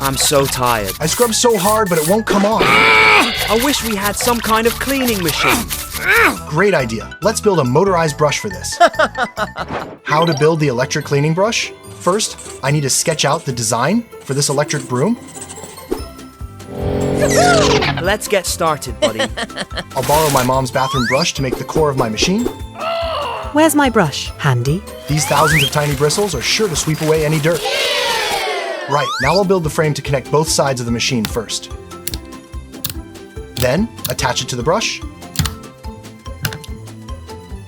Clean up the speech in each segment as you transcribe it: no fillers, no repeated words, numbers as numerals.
I'm so tired. I scrubbed so hard, but it won't come off. I wish we had some kind of cleaning machine. Great idea. Let's build a motorized brush for this. How to build the electric cleaning brush? First, I need to sketch out the design for this electric broom. Let's get started, buddy. I'll borrow my mom's bathroom brush to make the core of my machine. Where's my brush? Handy? These thousands of tiny bristles are sure to sweep away any dirt. Right, now I'll build the frame to connect both sides of the machine first. Then, attach it to the brush.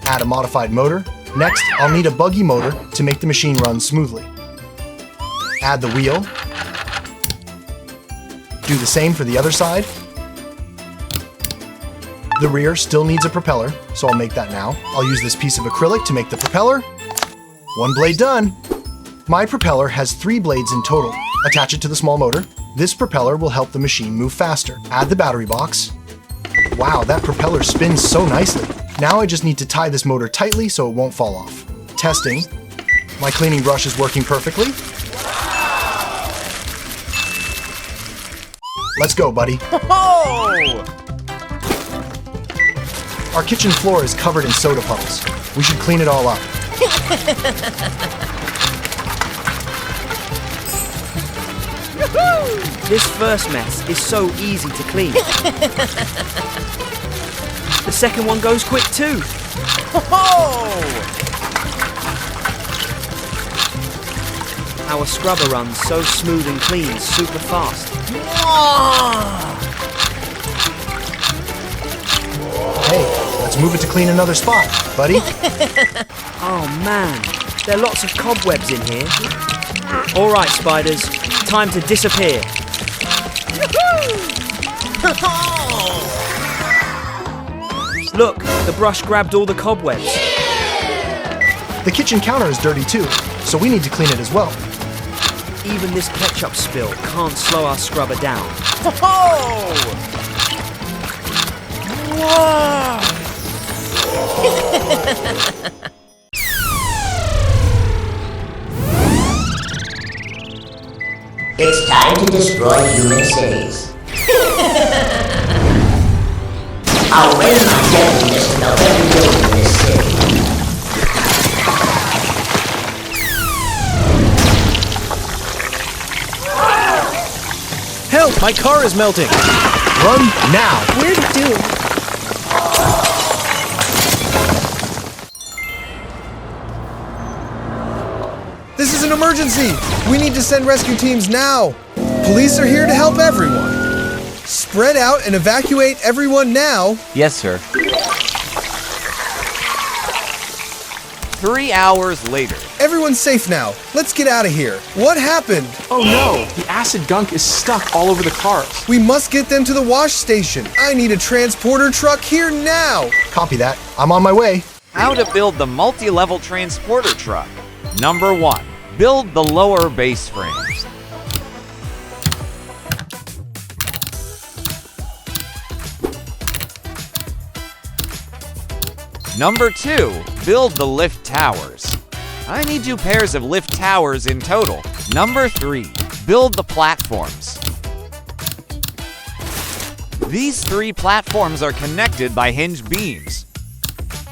Add a modified motor. Next, I'll need a buggy motor to make the machine run smoothly. Add the wheel. Do the same for the other side. The rear still needs a propeller, so I'll make that now. I'll use this piece of acrylic to make the propeller. One blade done. My propeller has 3 blades in total. Attach it to the small motor. This propeller will help the machine move faster. Add the battery box. Wow, that propeller spins so nicely. Now I just need to tie this motor tightly so it won't fall off. Testing. My cleaning brush is working perfectly. Let's go, buddy. Our kitchen floor is covered in soda puddles. We should clean it all up. This first mess is so easy to clean. The second one goes quick too. Our scrubber runs so smooth and clean, super fast. Hey, let's move it to clean another spot, buddy. Oh man, there are lots of cobwebs in here. All right, spiders, time to disappear. Look, the brush grabbed all the cobwebs. The kitchen counter is dirty too, so we need to clean it as well. Even this ketchup spill can't slow our scrubber down. It's time to destroy human cities. I'll win my deadliness and melt every building in this city. Help! My car is melting! Run now! We're doomed. This is an emergency! We need to send rescue teams now! Police are here to help everyone. Spread out and evacuate everyone now. Yes, sir. 3 hours later. Everyone's safe now. Let's get out of here. What happened? Oh no, the acid gunk is stuck all over the cars. We must get them to the wash station. I need a transporter truck here now. Copy that. I'm on my way. How to build the multi-level transporter truck. Number 1. Build the lower base frames. Number 2. Build the lift towers. I need 2 pairs of lift towers in total. Number 3. Build the platforms. These 3 platforms are connected by hinge beams.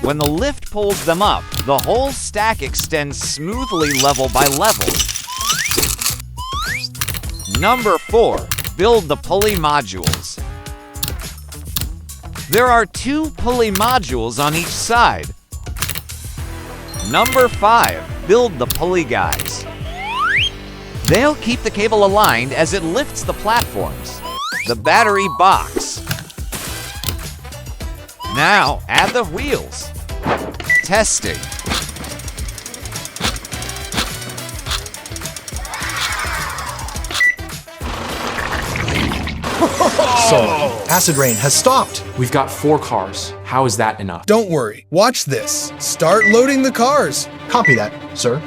When the lift pulls them up, the whole stack extends smoothly level by level. Number 4. Build the pulley modules. There are 2 pulley modules on each side. Number 5. Build the pulley guys. They'll keep the cable aligned as it lifts the platforms. The battery box. Now add the wheels. Testing. So, acid rain has stopped. We've got 4 cars. How is that enough? Don't worry. Watch this. Start loading the cars. Copy that, sir.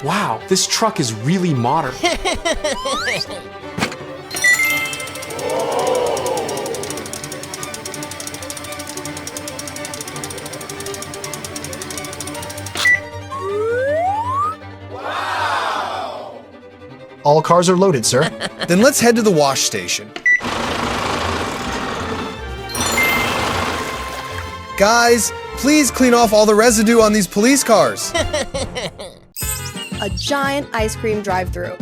Wow, this truck is really modern. All cars are loaded, sir. Then let's head to the wash station. Guys, please clean off all the residue on these police cars. A giant ice cream drive-thru.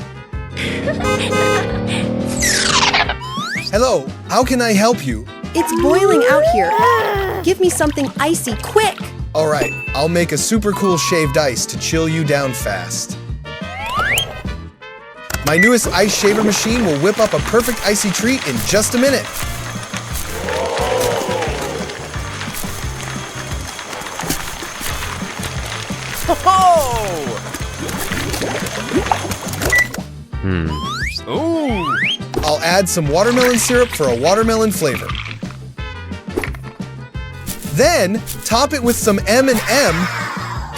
Hello, how can I help you? It's boiling out here. Give me something icy, quick! All right, I'll make a super cool shaved ice to chill you down fast. My newest ice shaver machine will whip up a perfect icy treat in just a minute. Ooh! I'll add some watermelon syrup for a watermelon flavor. Then, top it with some M&M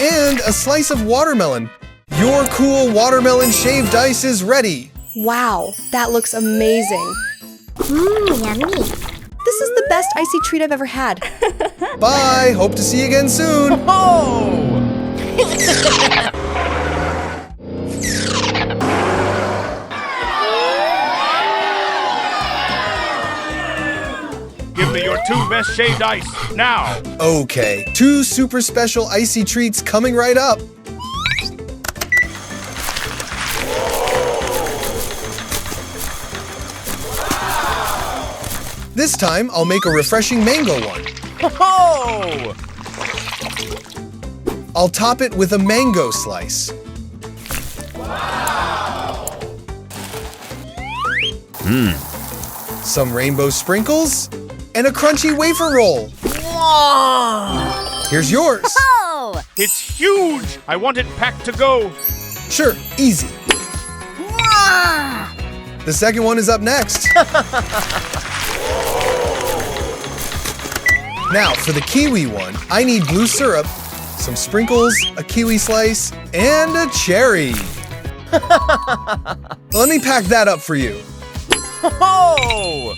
and a slice of watermelon. Your cool watermelon shaved ice is ready. Wow, that looks amazing. Yummy. This is the best icy treat I've ever had. Bye, hope to see you again soon. Oh! Give me your 2 best shaved ice, now! Okay, 2 super special icy treats coming right up. This time, I'll make a refreshing mango one. Oh! I'll top it with a mango slice. Some rainbow sprinkles, and a crunchy wafer roll. Here's yours. Oh! It's huge! I want it packed to go! Sure, easy. The second one is up next. Now, for the kiwi one, I need blue syrup, some sprinkles, a kiwi slice, and a cherry. Let me pack that up for you. Oh!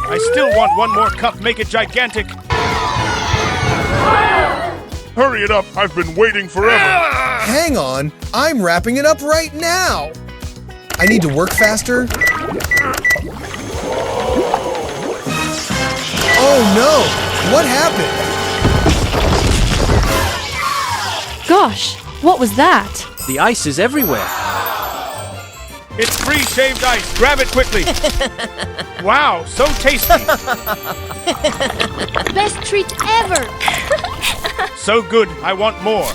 I still want one more cup, make it gigantic! Hurry it up, I've been waiting forever! Hang on, I'm wrapping it up right now. I need to work faster. Oh no! What happened? Gosh, what was that? The ice is everywhere. It's free shaved ice, grab it quickly! Wow, so tasty! Best treat ever! So good, I want more!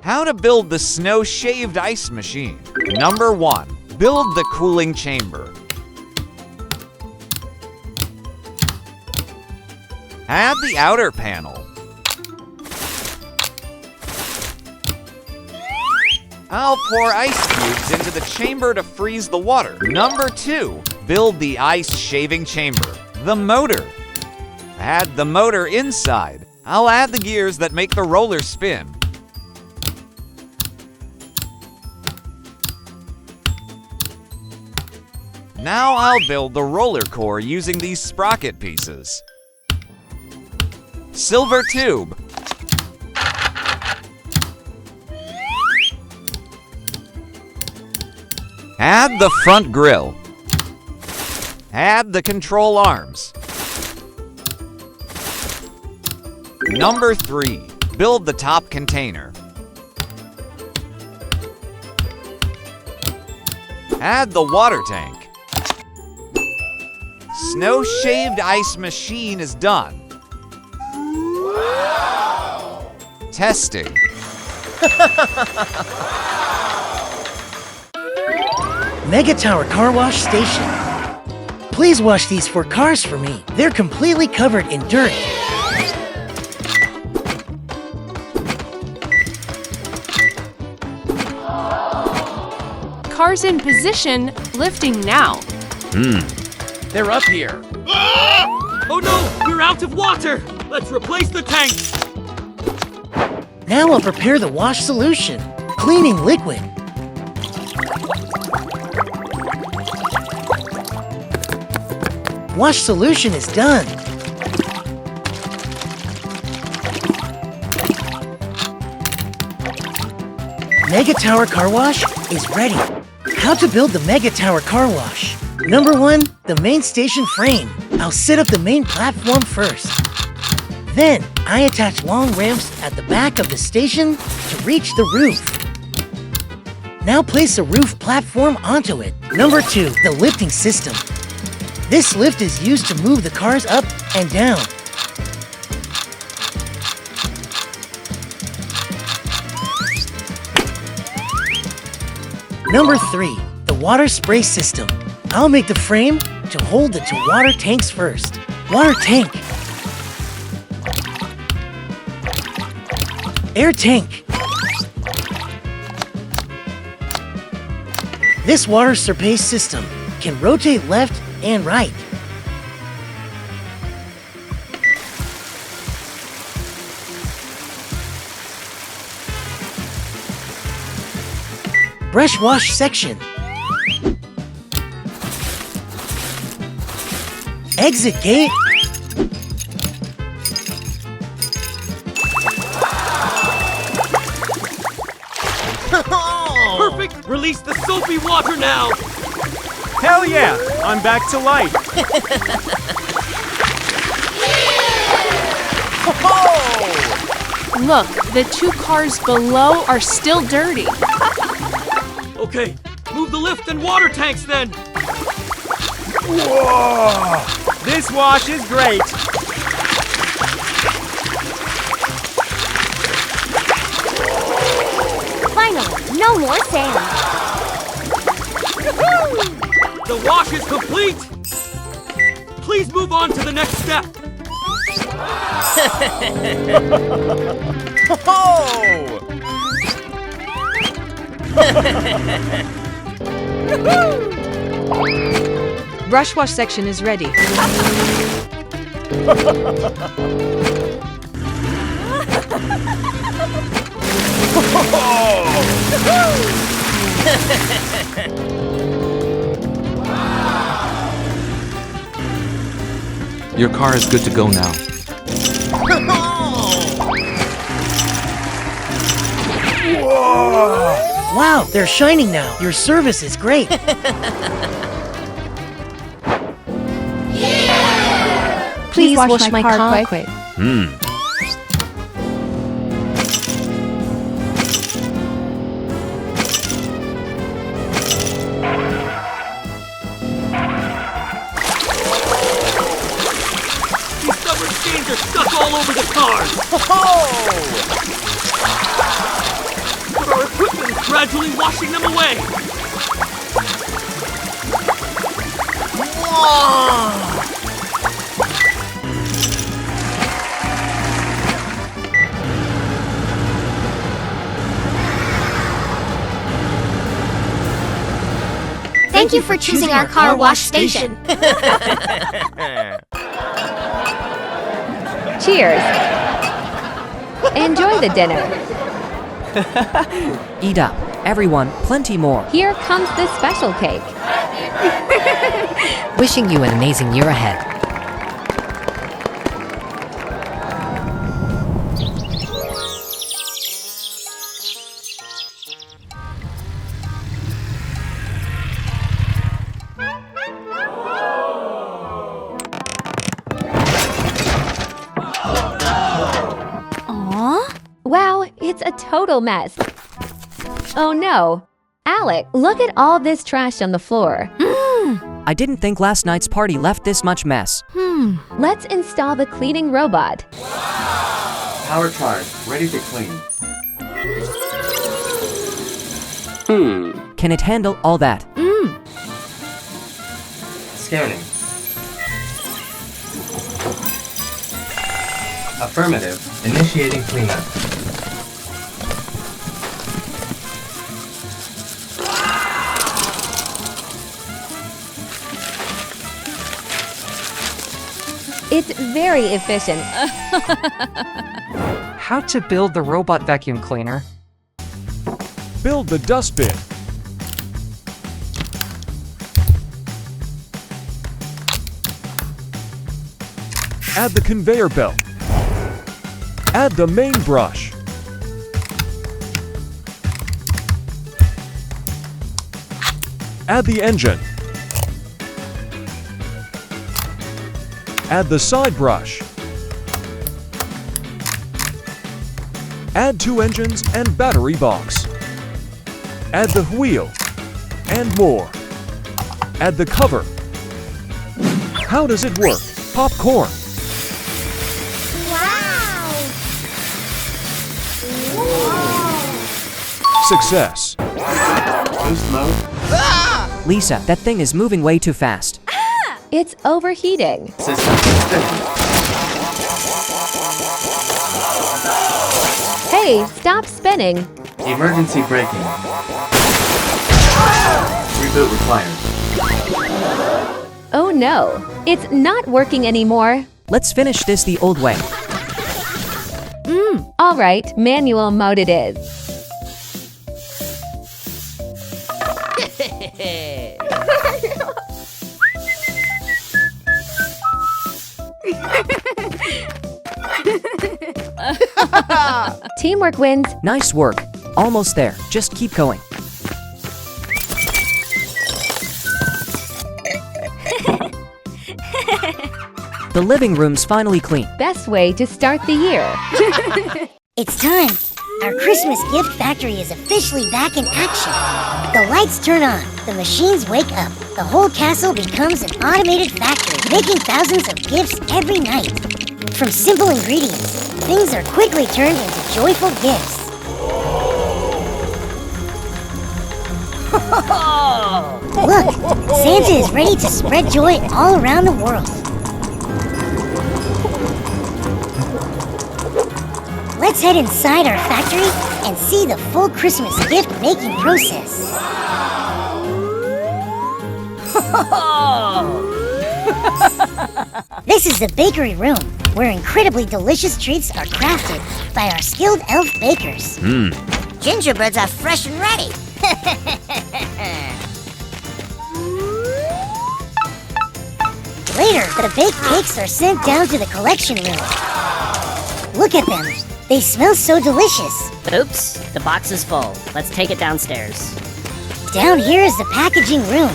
How to build the snow shaved ice machine. Number 1, build the cooling chamber. Add the outer panel. I'll pour ice cubes into the chamber to freeze the water. Number 2, build the ice shaving chamber. The motor. Add the motor inside. I'll add the gears that make the roller spin. Now I'll build the roller core using these sprocket pieces. Silver tube. Add the front grille. Add the control arms. Number 3, build the top container. Add the water tank. Snow shaved ice machine is done. Testing. Mega Tower Car Wash Station. Please wash these 4 cars for me. They're completely covered in dirt. Cars in position, lifting now. They're up here. Oh no, we're out of water. Let's replace the tank. Now I'll prepare the wash solution. Cleaning liquid. Wash solution is done. Mega Tower Car Wash is ready. How to build the Mega Tower Car Wash. Number 1, the main station frame. I'll set up the main platform first. Then, I attach long ramps at the back of the station to reach the roof. Now place a roof platform onto it. Number 2, the lifting system. This lift is used to move the cars up and down. Number 3, the water spray system. I'll make the frame to hold the 2 water tanks first. Water tank. Air tank. This water spray system can rotate left and right. Brush wash section. Exit gate. Perfect! Release the soapy water now! Hell yeah! I'm back to life! Look, the 2 cars below are still dirty. Okay, move the lift and water tanks then! Whoa! This wash is great! Finally, no more sand. The wash is complete! Please move on to the next step! Brush wash section is ready. Your car is good to go now. Wow, they're shining now. Your service is great. Please wash my car quick. These stubborn stains are stuck all over the cars! But our equipment is gradually washing them away! Thank you for choosing our car wash station. Cheers. Enjoy the dinner. Eat up. Everyone, plenty more. Here comes the special cake. Wishing you an amazing year ahead. Wow, it's a total mess. Oh no. Alec, look at all this trash on the floor. I didn't think last night's party left this much mess. Let's install the cleaning robot. Power charged, ready to clean. Can it handle all that? Scanning. Affirmative. Initiating cleanup. It's very efficient. How to build the robot vacuum cleaner. Build the dustbin. Add the conveyor belt. Add the main brush. Add the engine. Add the side brush. Add 2 engines and battery box. Add the wheel and more. Add the cover. How does it work? Popcorn. Wow! Success. Boost mode. Lisa, that thing is moving way too fast. It's overheating. System suspended. Hey, stop spinning. Emergency braking. Reboot required. Oh no, it's not working anymore. Let's finish this the old way. All right, manual mode it is. Teamwork wins. Nice work. Almost there. Just keep going. The living room's finally clean. Best way to start the year. It's time. Our Christmas gift factory is officially back in action. The lights turn on, the machines wake up, the whole castle becomes an automated factory, making thousands of gifts every night. From simple ingredients, things are quickly turned into joyful gifts. Look, Santa is ready to spread joy all around the world. Let's head inside our factory and see the full Christmas gift-making process. This is the bakery room, where incredibly delicious treats are crafted by our skilled elf bakers. Gingerbreads are fresh and ready. Later, the baked cakes are sent down to the collection room. Look at them. They smell so delicious. Oops, the box is full. Let's take it downstairs. Down here is the packaging room.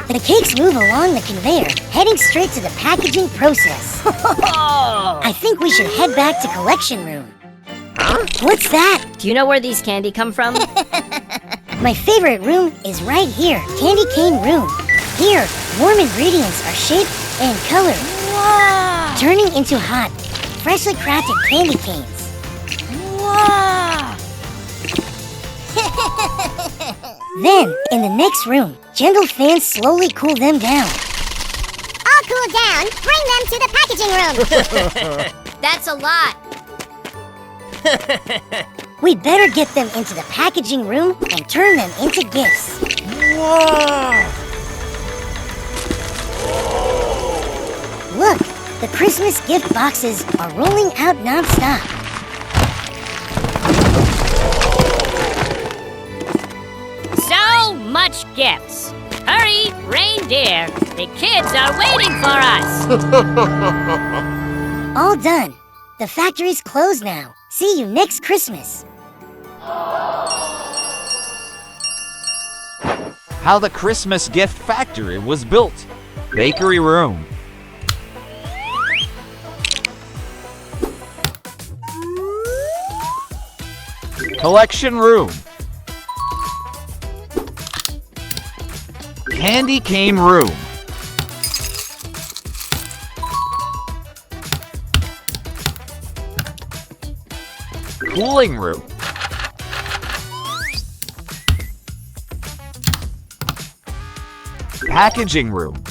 The cakes move along the conveyor, heading straight to the packaging process. I think we should head back to collection room. Huh? What's that? Do you know where these candy come from? My favorite room is right here, Candy Cane Room. Here, warm ingredients are shaped and colored, turning into hot, freshly crafted candy canes. Wow! Then, in the next room, gentle fans slowly cool them down. All cool down. Bring them to the packaging room. That's a lot. We'd better get them into the packaging room and turn them into gifts. Whoa! Look, the Christmas gift boxes are rolling out non-stop. So much gifts. Hurry, reindeer. The kids are waiting for us. All done. The factory's closed now. See you next Christmas. How the Christmas gift factory was built. Bakery room. Collection room. Candy cane room. Cooling room. Packaging room.